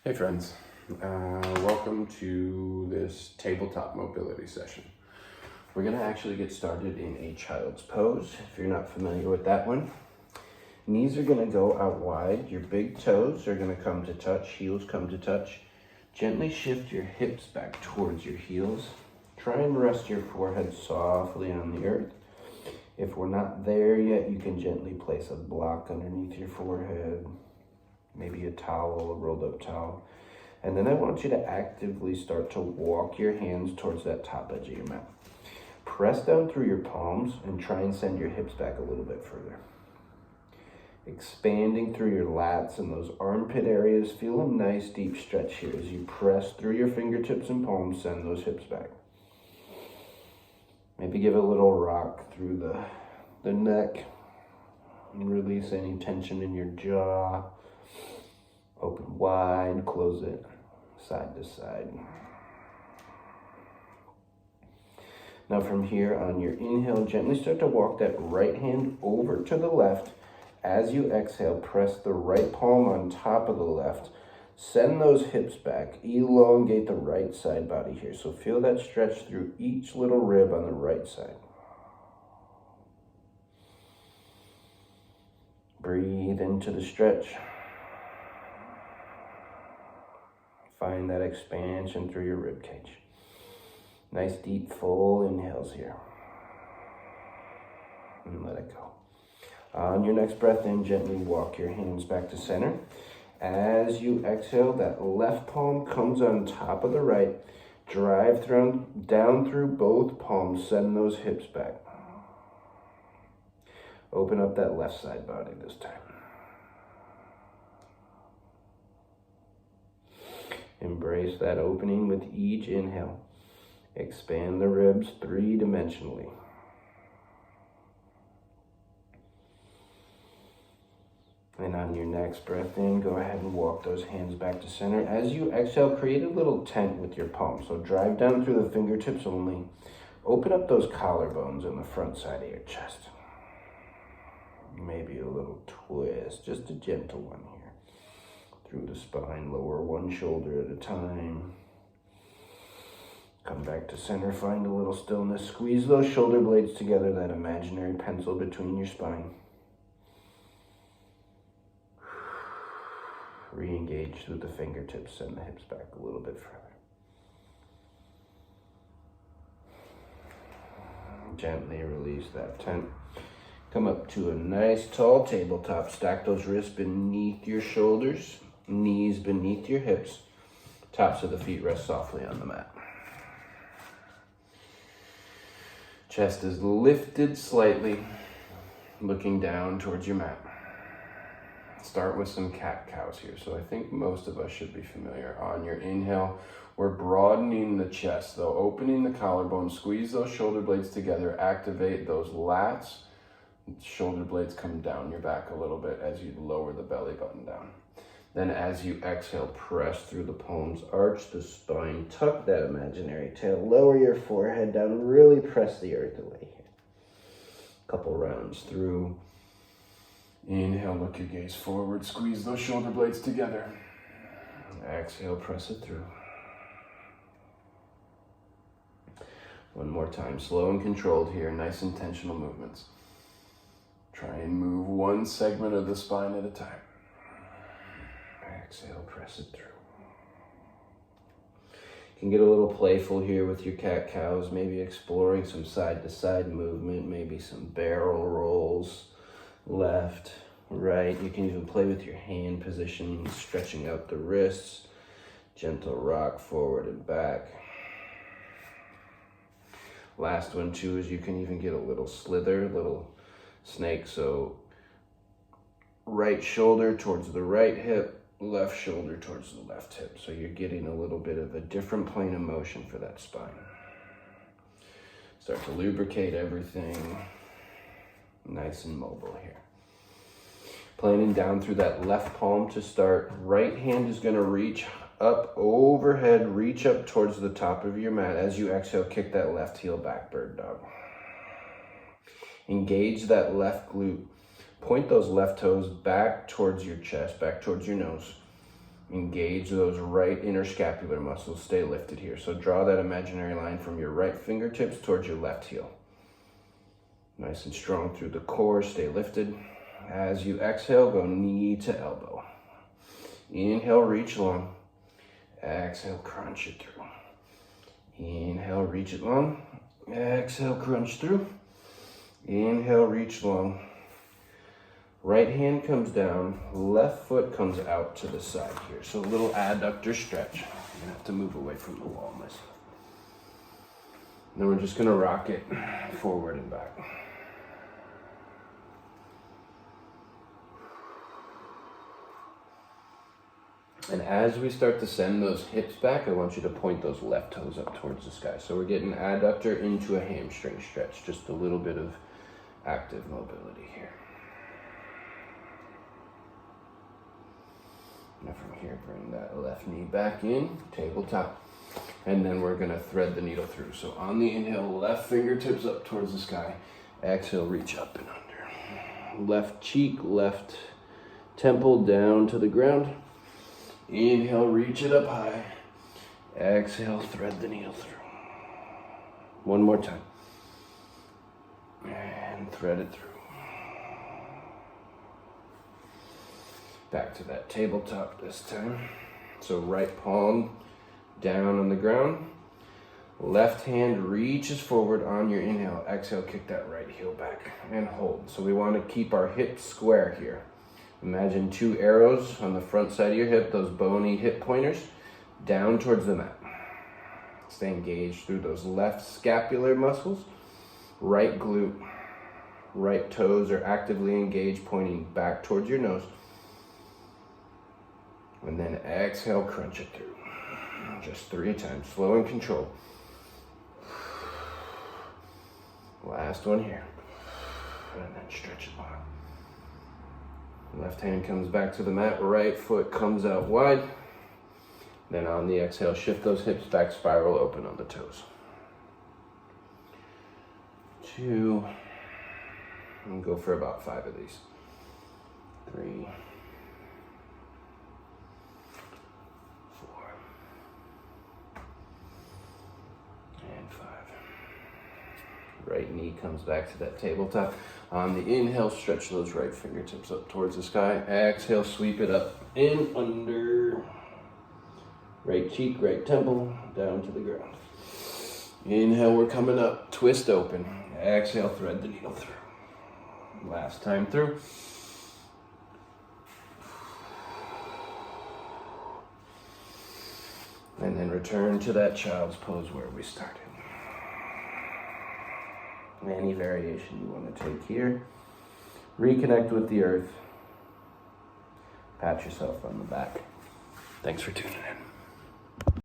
Hey friends, welcome to this tabletop mobility session. We're going to actually get started in a child's pose, if you're not familiar with that one. Knees are going to go out wide, your big toes are going to come to touch, heels come to touch. Gently shift your hips back towards your heels. Try and rest your forehead softly on the earth. If we're not there yet, you can gently place a block underneath your forehead, maybe a towel, a rolled up towel. And then I want you to actively start to walk your hands towards that top edge of your mat. Press down through your palms and try and send your hips back a little bit further. Expanding through your lats and those armpit areas. Feel a nice deep stretch here as you press through your fingertips and palms, send those hips back. Maybe give a little rock through the neck and release any tension in your jaw. Open wide, close it, side to side. Now from here, on your inhale, gently start to walk that right hand over to the left. As you exhale, press the right palm on top of the left. Send those hips back, elongate the right side body here. So feel that stretch through each little rib on the right side. Breathe into the stretch. Find that expansion through your rib cage. Nice deep full inhales here. And let it go. On your next breath in, gently walk your hands back to center. As you exhale, that left palm comes on top of the right. Drive down through both palms. Send those hips back. Open up that left side body this time. Embrace that opening with each inhale. Expand the ribs three-dimensionally. And on your next breath in, go ahead and walk those hands back to center. As you exhale, create a little tent with your palms. So drive down through the fingertips only. Open up those collarbones on the front side of your chest. Maybe a little twist, just a gentle one here. Through the spine, lower one shoulder at a time. Come back to center, find a little stillness. Squeeze those shoulder blades together, that imaginary pencil between your spine. Re-engage through the fingertips, send the hips back a little bit further. Gently release that tent. Come up to a nice tall tabletop. Stack those wrists beneath your shoulders. Knees beneath your hips. Tops of the feet rest softly on the mat. Chest is lifted slightly, looking down towards your mat. Start with some cat-cows here. So I think most of us should be familiar. On your inhale, we're broadening the chest, though, opening the collarbone. Squeeze those shoulder blades together. Activate those lats. Shoulder blades come down your back a little bit as you lower the belly button down. Then as you exhale, press through the palms, arch the spine, tuck that imaginary tail, lower your forehead down, really press the earth away here. Couple rounds through. Inhale, look your gaze forward, squeeze those shoulder blades together. Exhale, press it through. One more time, slow and controlled here, nice intentional movements. Try and move one segment of the spine at a time. Exhale, press it through. You can get a little playful here with your cat-cows, maybe exploring some side-to-side movement, maybe some barrel rolls, left, right. You can even play with your hand position, stretching out the wrists, gentle rock forward and back. Last one too is you can even get a little slither, little snake. So right shoulder towards the right hip, left shoulder towards the left hip. So you're getting a little bit of a different plane of motion for that spine. Start to lubricate everything. Nice and mobile here. Planing down through that left palm to start. Right hand is going to reach up overhead, reach up towards the top of your mat. As you exhale, kick that left heel back, bird dog. Engage that left glute. Point those left toes back towards your chest, back towards your nose. Engage those right inner scapular muscles. Stay lifted here. So draw that imaginary line from your right fingertips towards your left heel. Nice and strong through the core. Stay lifted. As you exhale, go knee to elbow. Inhale, reach long. Exhale, crunch it through. Inhale, reach it long. Exhale, crunch through. Inhale, reach long. Right hand comes down, left foot comes out to the side here. So a little adductor stretch. I'm gonna have to move away from the wall myself. Then we're just gonna rock it forward and back. And as we start to send those hips back, I want you to point those left toes up towards the sky. So we're getting adductor into a hamstring stretch, just a little bit of active mobility here. Now from here, bring that left knee back in, tabletop. And then we're gonna thread the needle through. So on the inhale, left fingertips up towards the sky. Exhale, reach up and under. Left cheek, left temple down to the ground. Inhale, reach it up high. Exhale, thread the needle through. One more time. And thread it through. Back to that tabletop this time. So right palm down on the ground. Left hand reaches forward on your inhale. Exhale, kick that right heel back and hold. So we want to keep our hips square here. Imagine two arrows on the front side of your hip, those bony hip pointers, down towards the mat. Stay engaged through those left scapular muscles. Right glute, right toes are actively engaged, pointing back towards your nose. And then exhale, crunch it through. Just 3 times, slow and controlled. Last one here. And then stretch it long. Left hand comes back to the mat, right foot comes out wide. Then on the exhale, shift those hips back, spiral open on the toes. 2, and go for about 5 of these. 3, 4, and 5. Right knee comes back to that tabletop. On the inhale, stretch those right fingertips up towards the sky. Exhale, sweep it up in, under. Right cheek, right temple, down to the ground. Inhale, we're coming up, twist open. Exhale, thread the needle through. Last time through. And then return to that child's pose where we started. Any variation you want to take here. Reconnect with the earth. Pat yourself on the back. Thanks for tuning in.